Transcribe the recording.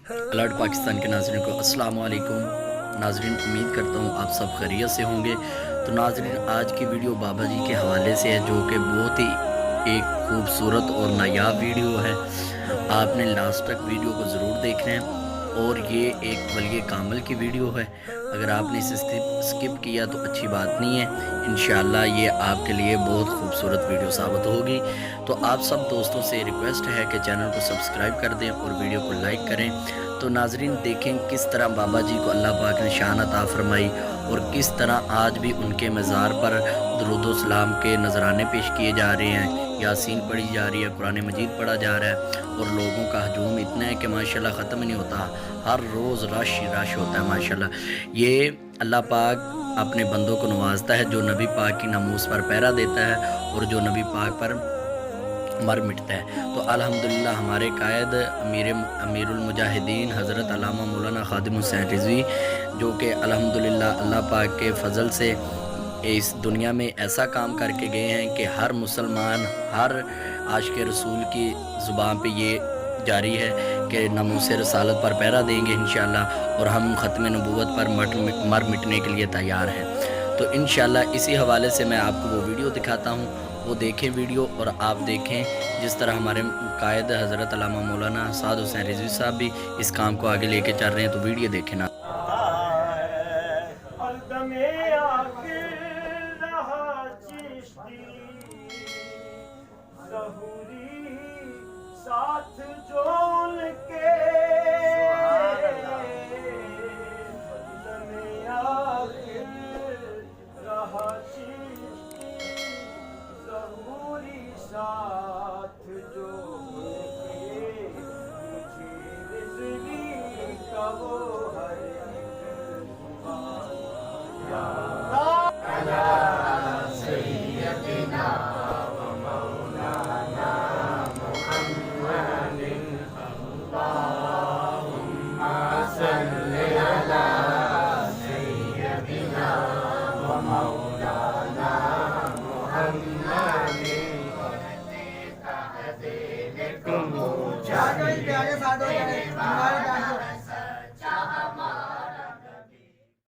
Alert Pakistan के नाज़रीन को अस्सलाम वालेकुम। नाज़रीन, उम्मीद करता हूँ आप सब खैरियत से होंगे। तो नाज़रीन, आज की वीडियो बाबा जी के हवाले से है, जो कि बहुत ही एक खूबसूरत और नायाब वीडियो है। आपने लास्ट तक वीडियो को ज़रूर देखना है। और ये एक वली कामिल की वीडियो है। अगर आपने इसे स्किप किया तो अच्छी बात नहीं है। इंशाअल्लाह ये आपके लिए बहुत खूबसूरत वीडियो साबित होगी। तो आप सब दोस्तों से रिक्वेस्ट है कि चैनल को सब्सक्राइब कर दें और वीडियो को लाइक करें। तो नाजरीन, देखें किस तरह बाबा जी को अल्लाह पाक ने शान अता फरमाई और किस तरह आज भी उनके मज़ार पर दरूद व सलाम के नजराने पेश किए जा रहे हैं, यासीन पढ़ी जा रही है, कुरान मजीद पढ़ा जा रहा है। और लोगों का हजूम इतना है कि माशाल्लाह ख़त्म नहीं होता। हर रोज़ रश ही रश होता है माशाल्लाह। ये अल्लाह पाक अपने बंदों को नवाजता है, जो नबी पाक की नमूस पर पहरा देता है और जो नबी पाक पर मर मिटता है। तो अल्हम्दुलिल्लाह हमारे कायद अमीरुल मुजाहिदीन हज़रत अल्लामा मौलाना ख़ादिम हुसैन रिज़वी, जो कि अल्हम्दुलिल्लाह अल्लाह पाक के फ़ज़ल से इस दुनिया में ऐसा काम करके गए हैं कि हर मुसलमान, हर आशिक़ रसूल की ज़ुबान पे ये जारी है कि नामूस रसालत पर पहरा देंगे इंशाअल्लाह, और हम ख़त्म नबूवत पर मर मिटने के लिए तैयार हैं। तो इंशाअल्लाह इसी हवाले से मैं आपको वो वीडियो दिखाता हूँ, वो देखें वीडियो और आप देखें जिस तरह हमारे कायद हज़रत अल्लामा मौलाना साद हुसैन रिज़वी साहब भी इस काम को आगे लेके चल रहे हैं। तो वीडियो देखें ना। साथ जोड़ के रहा ज़हूरी साथ जोड़ के मुझे रिज़वी का वो हर सैयदना ومولانا محمد اللهم صل